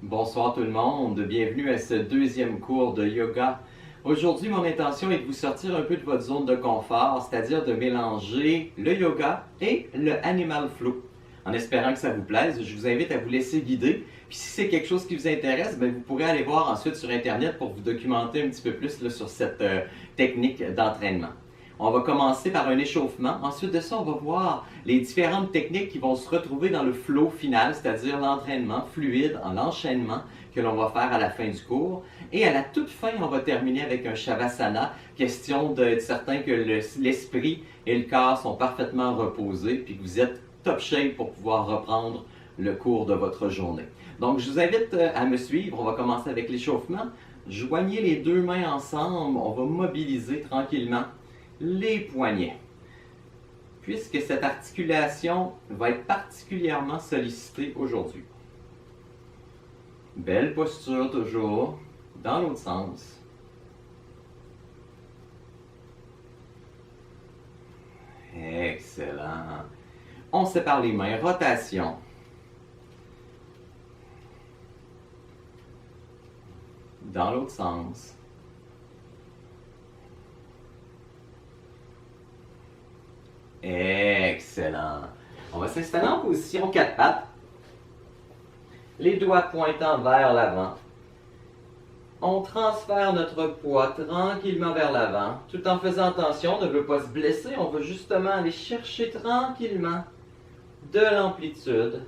Bonsoir tout le monde, bienvenue à ce deuxième cours de yoga. Aujourd'hui, mon intention est de vous sortir un peu de votre zone de confort, c'est-à-dire de mélanger le yoga et le animal flow. En espérant que ça vous plaise, je vous invite à vous laisser guider. Puis si c'est quelque chose qui vous intéresse, vous pourrez aller voir ensuite sur Internet pour vous documenter un petit peu plus sur cette technique d'entraînement. On va commencer par un échauffement. Ensuite de ça, on va voir les différentes techniques qui vont se retrouver dans le flow final, c'est-à-dire l'entraînement fluide en enchaînement que l'on va faire à la fin du cours. Et à la toute fin, on va terminer avec un Shavasana, question d'être certain que l'esprit et le corps sont parfaitement reposés, puis que vous êtes top shape pour pouvoir reprendre le cours de votre journée. Donc, je vous invite à me suivre. On va commencer avec l'échauffement. Joignez les deux mains ensemble. On va mobiliser tranquillement les poignets. Puisque cette articulation va être particulièrement sollicitée aujourd'hui. Belle posture toujours, dans l'autre sens. Excellent. On sépare les mains, rotation. Dans l'autre sens. Excellent. On va s'installer en position quatre pattes. Les doigts pointant vers l'avant. On transfère notre poids tranquillement vers l'avant, tout en faisant attention, on ne veut pas se blesser, on veut justement aller chercher tranquillement de l'amplitude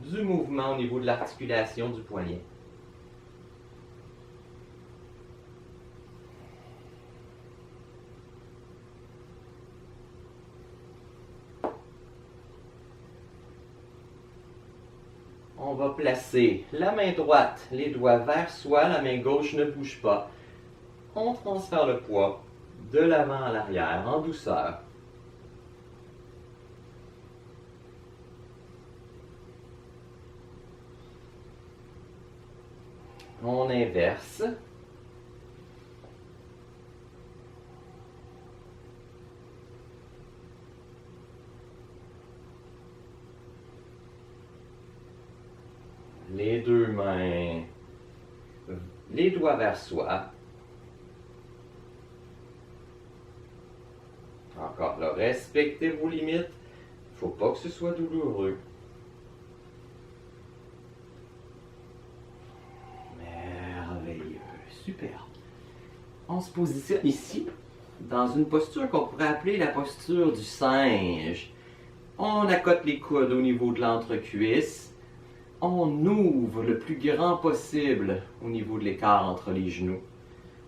du mouvement au niveau de l'articulation du poignet. On va placer la main droite, les doigts vers soi, la main gauche ne bouge pas. On transfère le poids de l'avant à l'arrière en douceur. On inverse. Les deux mains, les doigts vers soi. Encore là, respectez vos limites. Il ne faut pas que ce soit douloureux. Merveilleux, super. On se positionne ici, dans une posture qu'on pourrait appeler la posture du singe. On accote les coudes au niveau de l'entrecuisse. On ouvre le plus grand possible au niveau de l'écart entre les genoux.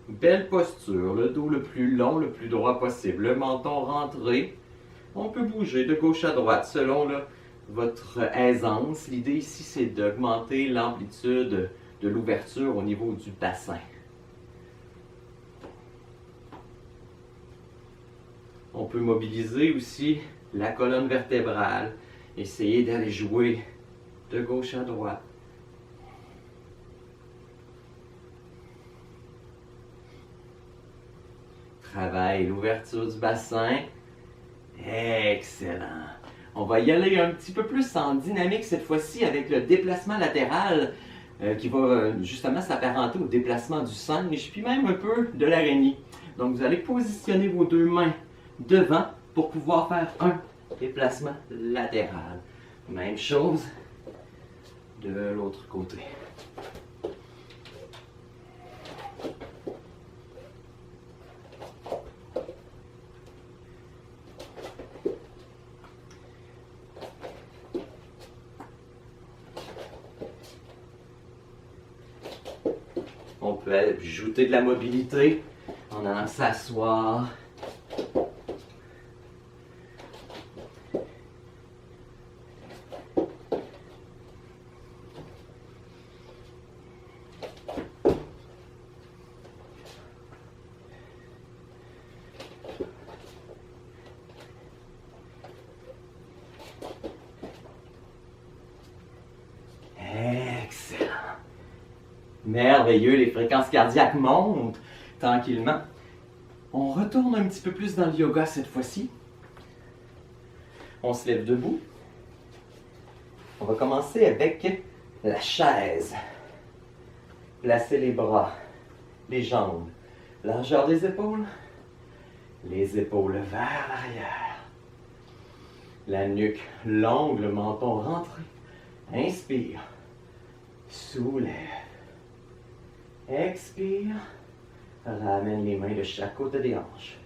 Belle posture, le dos le plus long, le plus droit possible, le menton rentré. On peut bouger de gauche à droite selon votre aisance. L'idée ici, c'est d'augmenter l'amplitude de l'ouverture au niveau du bassin. On peut mobiliser aussi la colonne vertébrale, essayer d'aller jouer de gauche à droite. Travaille l'ouverture du bassin. Excellent. On va y aller un petit peu plus en dynamique cette fois-ci avec le déplacement latéral qui va justement s'apparenter au déplacement du singe, puis même un peu de l'araignée. Donc vous allez positionner vos deux mains devant pour pouvoir faire un déplacement latéral. Même chose de l'autre côté. On peut ajouter de la mobilité en allant s'asseoir. Merveilleux, les fréquences cardiaques montent tranquillement. On retourne un petit peu plus dans le yoga cette fois-ci. On se lève debout. On va commencer avec la chaise. Placez les bras, les jambes, largeur des épaules, les épaules vers l'arrière. La nuque longue, le menton rentré. Inspire, soulève. Expire, ramène les mains de chaque côté des hanches.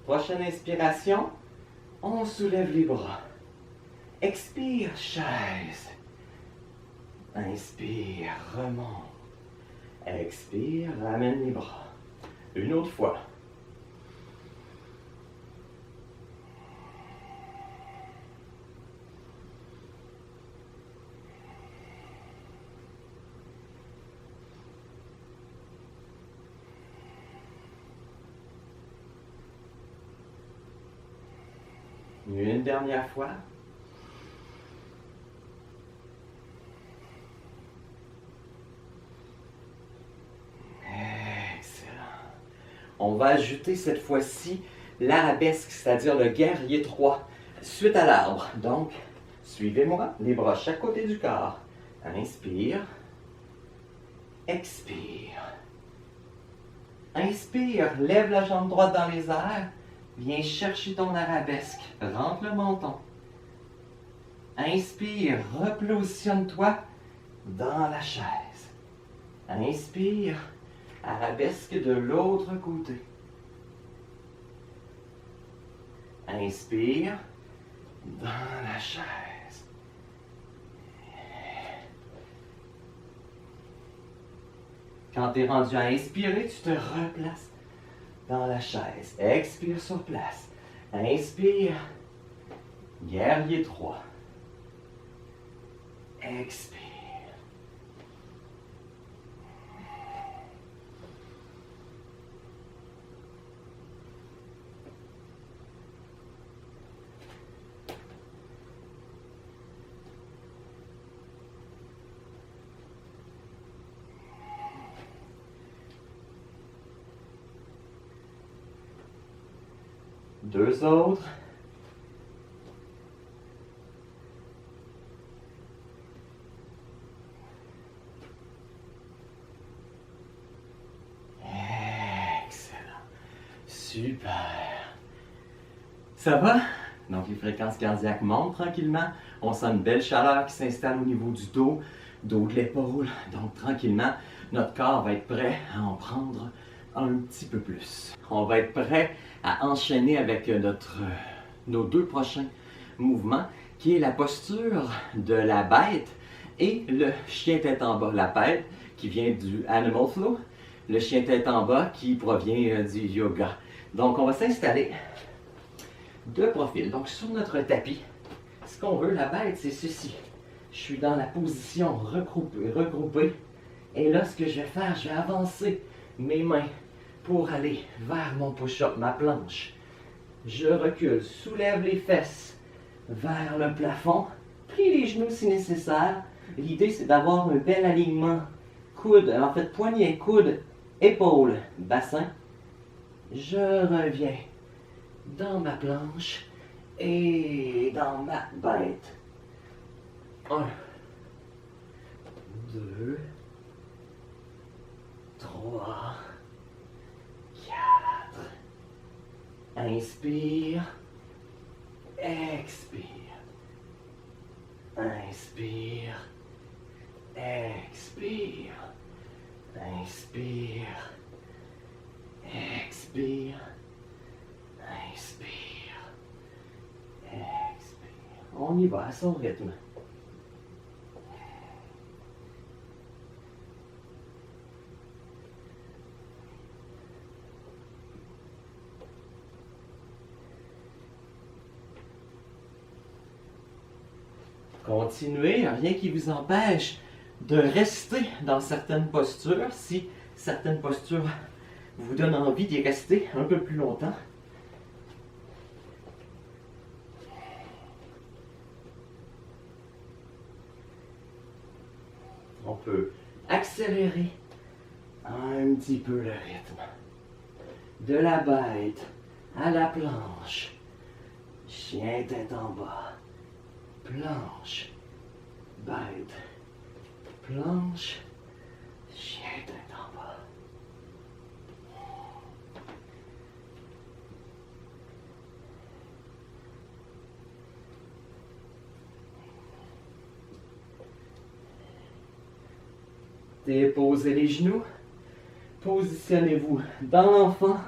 Prochaine inspiration, on soulève les bras. Expire, chaise. Inspire, remonte. Expire, ramène les bras. Une autre fois. Une dernière fois. Excellent. On va ajouter cette fois-ci l'arabesque, c'est-à-dire le guerrier 3, suite à l'arbre. Donc, suivez-moi, les bras chaque côté du corps. Inspire. Expire. Inspire, lève la jambe droite dans les airs. Viens chercher ton arabesque. Rentre le menton. Inspire, repositionne-toi dans la chaise. Inspire, arabesque de l'autre côté. Inspire, dans la chaise. Quand tu es rendu à inspirer, tu te replaces dans la chaise. Expire sur place. Inspire. Guerrier 3. Expire. Deux autres. Excellent. Super. Ça va? Donc les fréquences cardiaques montent tranquillement. On sent une belle chaleur qui s'installe au niveau du dos de l'épaule. Donc tranquillement, notre corps va être prêt à en prendre un petit peu plus. On va être prêt à enchaîner avec nos deux prochains mouvements, qui est la posture de la bête et le chien tête en bas. La bête qui vient du Animal Flow, le chien tête en bas qui provient du yoga. Donc on va s'installer de profil. Donc sur notre tapis, ce qu'on veut, la bête, c'est ceci. Je suis dans la position regroupée. Et là, ce que je vais faire, je vais avancer mes mains pour aller vers mon push-up, ma planche. Je recule, soulève les fesses vers le plafond, plie les genoux si nécessaire. L'idée, c'est d'avoir un bel alignement. Coude, en fait, poignet, coude, épaule, bassin. Je reviens dans ma planche et dans ma bête. 1, 2, 3, 4. Inspire. Expire. Inspire. Expire. Inspire. Expire. Inspire. Expire. On y va à son rythme. Continuez, rien qui vous empêche de rester dans certaines postures. Si certaines postures vous donne envie d'y rester un peu plus longtemps. On peut accélérer un petit peu le rythme. De la bête à la planche. Chien tête en bas. Planche. Bête. Planche. Chien tête en bas. Déposez les genoux. Positionnez-vous dans l'enfant.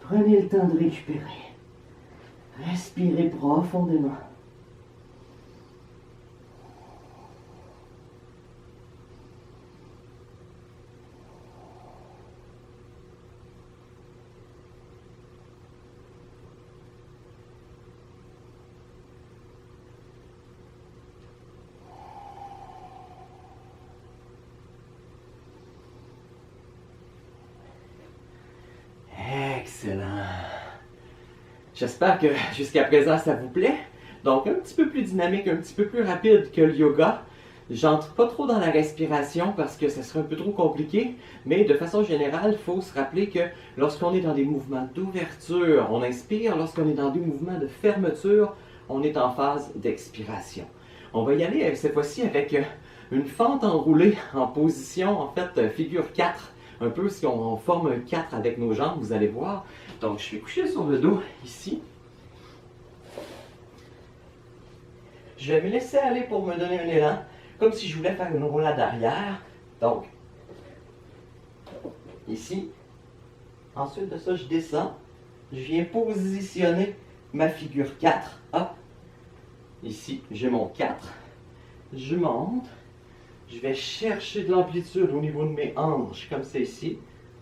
Prenez le temps de récupérer. Respirez profondément. Excellent. J'espère que jusqu'à présent ça vous plaît. Donc un petit peu plus dynamique, un petit peu plus rapide que le yoga. J'entre pas trop dans la respiration parce que ça serait un peu trop compliqué, mais de façon générale, il faut se rappeler que lorsqu'on est dans des mouvements d'ouverture, on inspire, lorsqu'on est dans des mouvements de fermeture, on est en phase d'expiration. On va y aller cette fois-ci avec une fente enroulée en position, en fait, figure 4. Un peu si on forme un 4 avec nos jambes, vous allez voir. Donc, je suis couché sur le dos, ici. Je vais me laisser aller pour me donner un élan, comme si je voulais faire une roulade arrière. Donc, ici. Ensuite de ça, je descends. Je viens positionner ma figure 4. Hop. Ici, j'ai mon 4. Je monte. Je vais chercher de l'amplitude au niveau de mes hanches, comme c'est ici.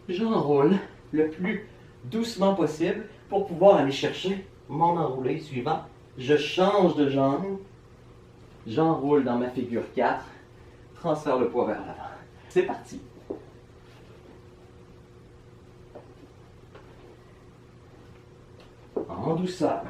J'enroule le plus doucement possible pour pouvoir aller chercher mon enroulé suivant. Je change de jambe. J'enroule dans ma figure 4. Transfère le poids vers l'avant. C'est parti. En douceur.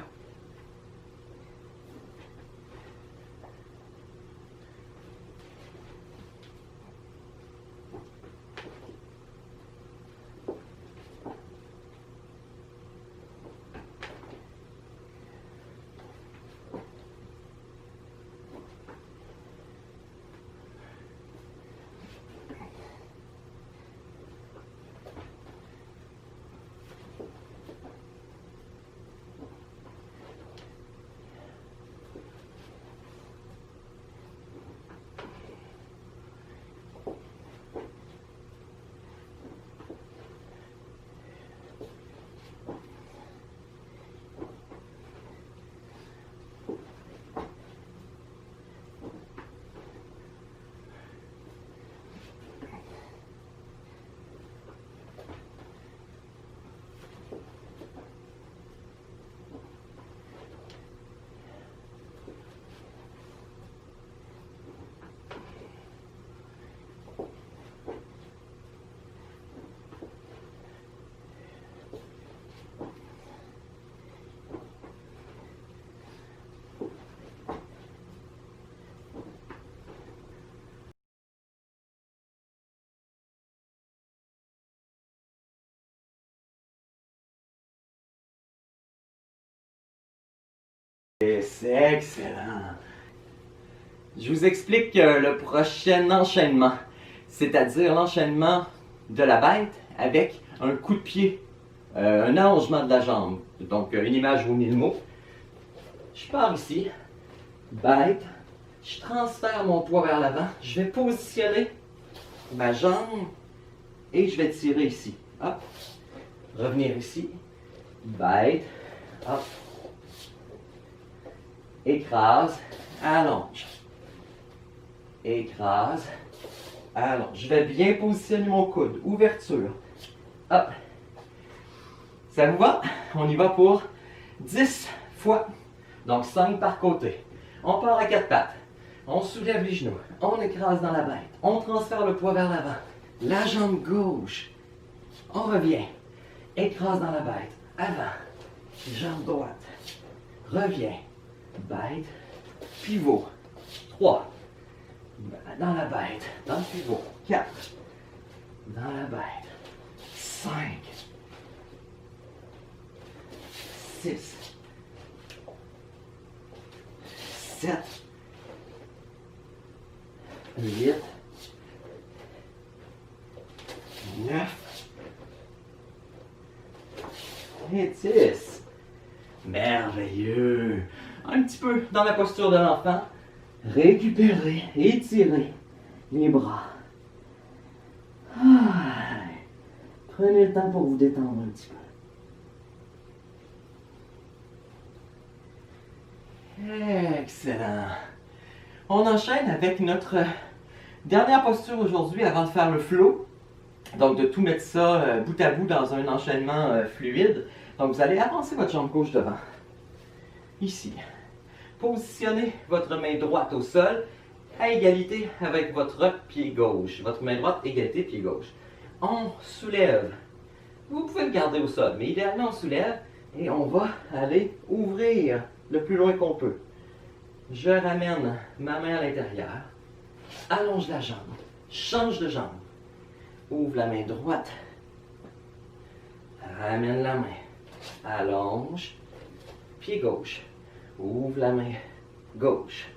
Et c'est excellent. Je vous explique le prochain enchaînement, c'est-à-dire l'enchaînement de la bête avec un coup de pied, un allongement de la jambe. Donc une image vaut 1000 mots. Je pars ici, bête, je transfère mon poids vers l'avant, je vais positionner ma jambe et je vais tirer ici. Hop, revenir ici, bête, hop. Écrase, allonge. Écrase, allonge. Je vais bien positionner mon coude. Ouverture. Hop. Ça vous va? On y va pour 10 fois. Donc 5 par côté. On part à 4 pattes. On soulève les genoux. On écrase dans la bête. On transfère le poids vers l'avant. La jambe gauche On revient. Écrase dans la bête. Avant. Jambe droite. Reviens. Bête. Pivot. 3. Dans la bête. Dans le pivot. 4. Dans la bête. 5. 6. 7. 8. 9. Et 10. Merveilleux. Un petit peu dans la posture de l'enfant. Récupérez, étirez les bras. Ah, prenez le temps pour vous détendre un petit peu. Excellent. On enchaîne avec notre dernière posture aujourd'hui avant de faire le flow. Donc de tout mettre ça bout à bout dans un enchaînement fluide. Donc vous allez avancer votre jambe gauche devant. Ici. Positionnez votre main droite au sol à égalité avec votre pied gauche. Votre main droite, égalité, pied gauche. On soulève. Vous pouvez le garder au sol, mais idéalement on soulève et on va aller ouvrir le plus loin qu'on peut. Je ramène ma main à l'intérieur. Allonge la jambe. Change de jambe. Ouvre la main droite. Ramène la main. Allonge. Pied gauche. Ouvre la main gauche.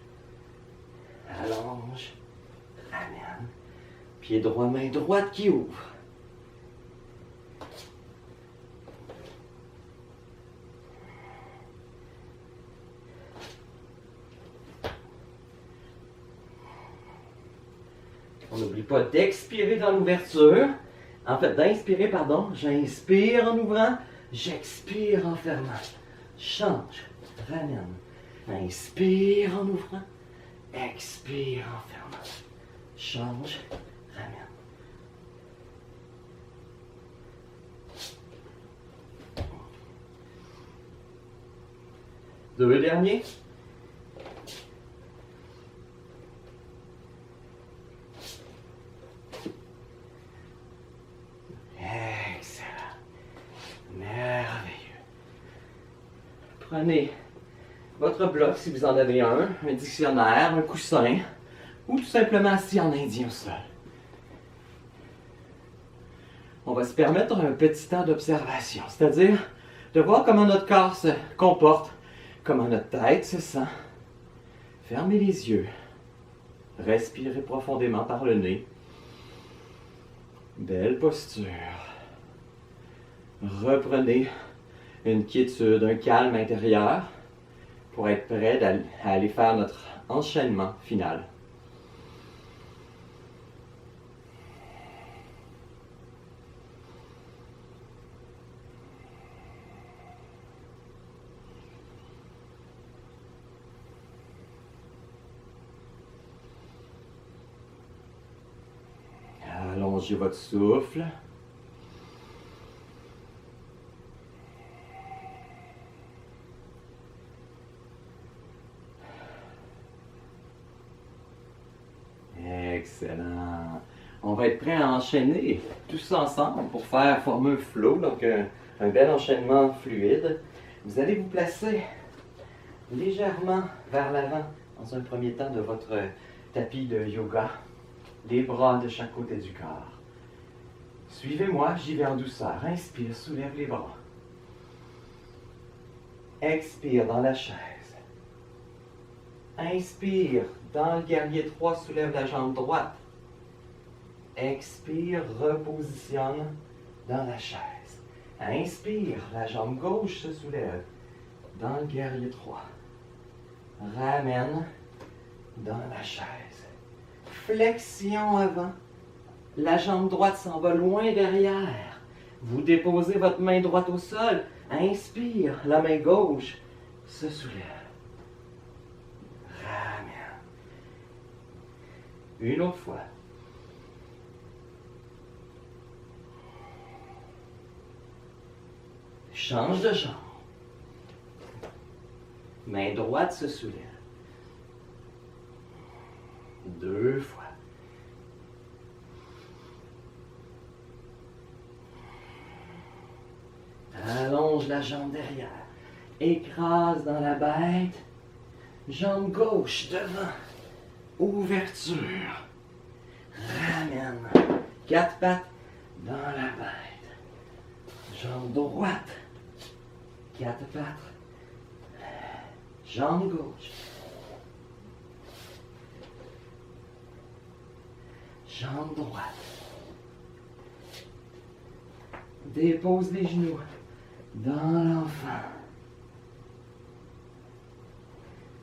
Allonge. Ramène. Pied droit, main droite qui ouvre. On n'oublie pas d'expirer dans l'ouverture. En fait, d'inspirer, pardon. J'inspire en ouvrant. J'expire en fermant. Change. Ramène. Inspire en ouvrant. Expire en fermant. Change. Ramène. Deux derniers. Excellent. Merveilleux. Prenez votre bloc, si vous en avez un dictionnaire, un coussin, ou tout simplement assis en indien au sol. On va se permettre un petit temps d'observation, c'est-à-dire de voir comment notre corps se comporte, comment notre tête se sent. Fermez les yeux. Respirez profondément par le nez. Belle posture. Reprenez une quiétude, un calme intérieur pour être prêt à aller faire notre enchaînement final. Allongez votre souffle. Excellent. On va être prêt à enchaîner tous ensemble pour former un flow, donc un bel enchaînement fluide. Vous allez vous placer légèrement vers l'avant dans un premier temps de votre tapis de yoga. Les bras de chaque côté du corps. Suivez-moi, j'y vais en douceur. Inspire, soulève les bras. Expire dans la chaise. Inspire, dans le guerrier 3, soulève la jambe droite. Expire, repositionne dans la chaise. Inspire, la jambe gauche se soulève dans le guerrier 3. Ramène dans la chaise. Flexion avant. La jambe droite s'en va loin derrière. Vous déposez votre main droite au sol. Inspire, la main gauche se soulève. Ramène. Une autre fois. Change de jambe. Main droite se soulève. Deux fois. Allonge la jambe derrière. Écrase dans la bête. Jambe gauche devant. Ouverture. Ramène. 4 pattes dans la bête. Jambe droite. 4 pattes. Jambe gauche. Jambe droite. Dépose les genoux dans l'enfant.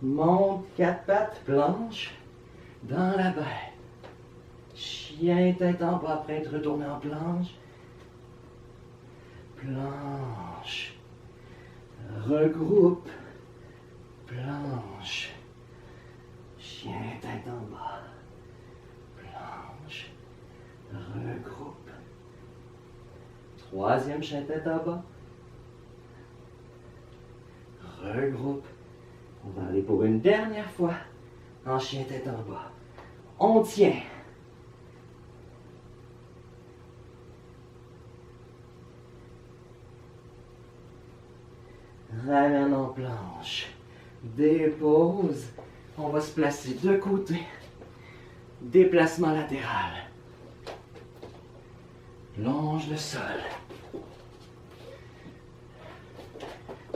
Monte 4 pattes, planche dans la bête. Chien tête en bas, prêt à retourner en planche. Planche. Regroupe. Planche. Chien tête en bas. Planche. Regroupe. Troisième chien tête en bas. Regroupe. On va aller pour une dernière fois en chien tête en bas. On tient. Ramène en planche. Dépose. On va se placer de côté. Déplacement latéral. Longe le sol.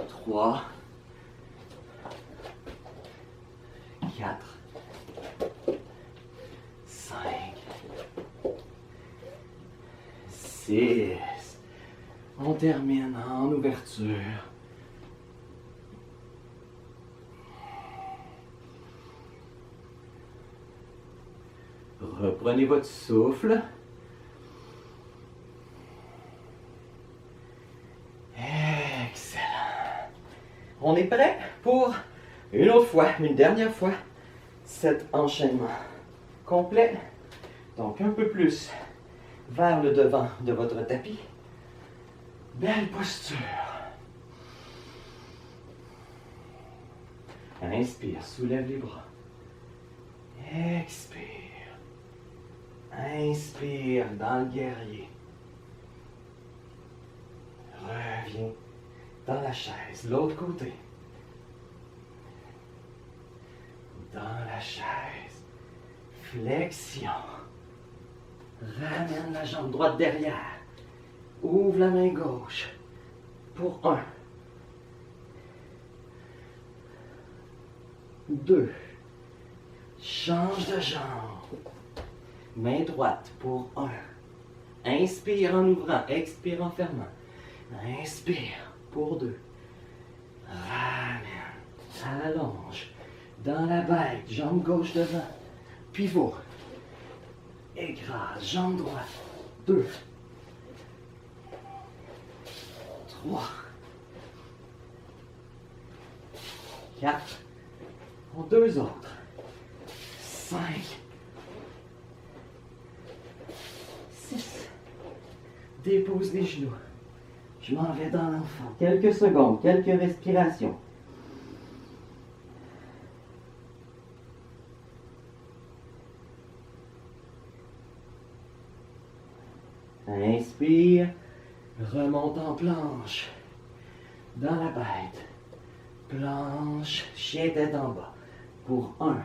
3, 4, 5, 6. On termine en ouverture. Reprenez votre souffle. Excellent. On est prêt pour une autre fois, une dernière fois, cet enchaînement complet. Donc un peu plus vers le devant de votre tapis. Belle posture. Inspire, soulève les bras. Expire. Inspire dans le guerrier. Reviens dans la chaise, l'autre côté. Dans la chaise. Flexion. Ramène la jambe droite derrière. Ouvre la main gauche. Pour 1. 2. Change de jambe. Main droite pour 1. Inspire en ouvrant, expire en fermant. Inspire pour 2. Ramène. Allonge. Dans la bête, jambe gauche devant. Pivot. Écrase, jambe droite. 2. 3. 4. Pour 2 autres. 5. 6. Dépose les genoux. Je m'en vais dans l'enfant. Quelques secondes, quelques respirations. Inspire. Remonte en planche. Dans la bête. Planche. Chien tête en bas. Pour 1.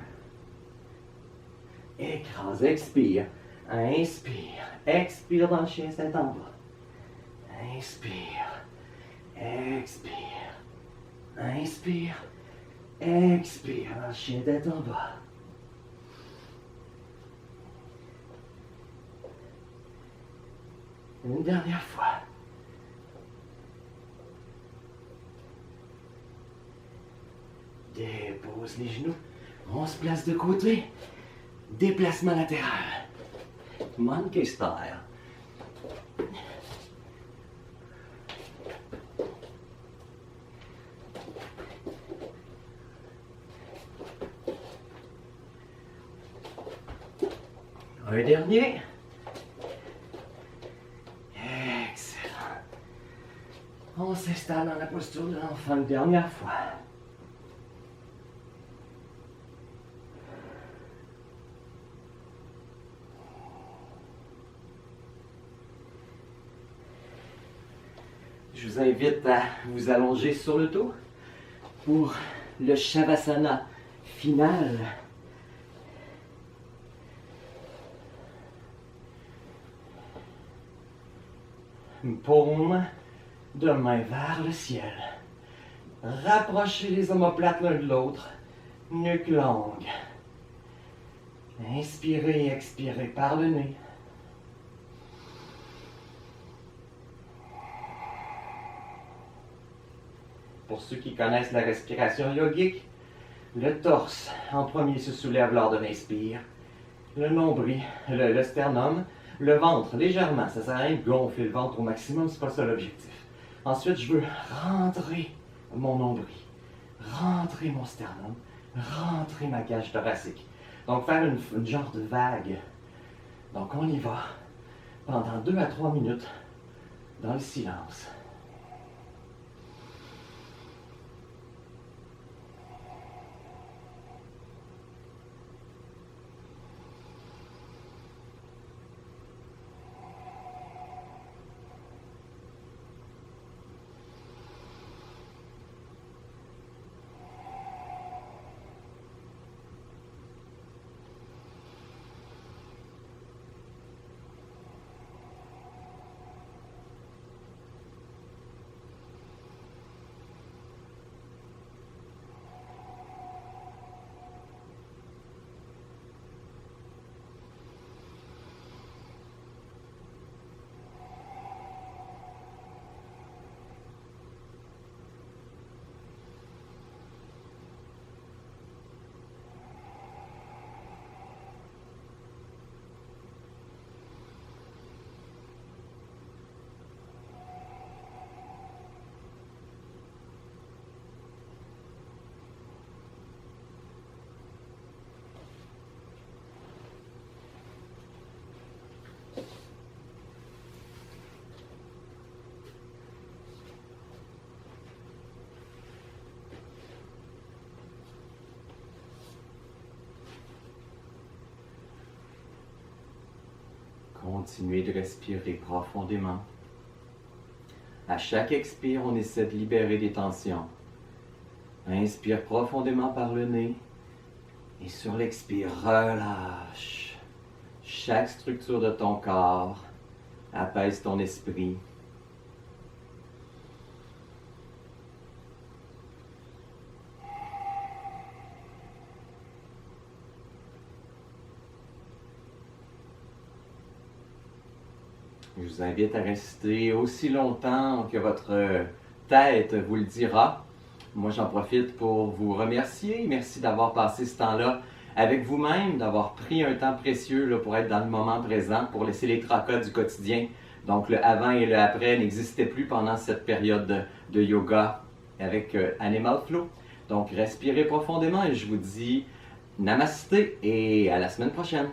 Écrase. Expire. Inspire. Expire dans le chien tête en bas. Inspire. Expire. Inspire. Expire dans le chien tête en bas. Une dernière fois. Dépose les genoux. On se place de côté. Déplacement latéral. Monkey style. Un dernier. Excellent. On s'installe dans la posture de l'enfant une dernière fois. Je vous invite à vous allonger sur le dos pour le Shavasana final. Une paume de main vers le ciel. Rapprochez les omoplates l'un de l'autre, nuque longue. Inspirez et expirez par le nez. Pour ceux qui connaissent la respiration yogique, le torse en premier se soulève lors de l'inspire, le nombril, le sternum, le ventre légèrement, ça sert à rien de gonfler le ventre au maximum, c'est pas ça l'objectif. Ensuite, je veux rentrer mon nombril, rentrer mon sternum, rentrer ma cage thoracique. Donc faire une genre de vague. Donc on y va pendant 2 à 3 minutes dans le silence. Continuez de respirer profondément. À chaque expire, on essaie de libérer des tensions. Inspire profondément par le nez et sur l'expire, relâche. Chaque structure de ton corps, apaise ton esprit. Je vous invite à rester aussi longtemps que votre tête vous le dira. Moi, j'en profite pour vous remercier. Merci d'avoir passé ce temps-là avec vous-même, d'avoir pris un temps précieux là, pour être dans le moment présent, pour laisser les tracas du quotidien. Donc, le avant et le après n'existaient plus pendant cette période de yoga avec Animal Flow. Donc, respirez profondément et je vous dis namasté et à la semaine prochaine.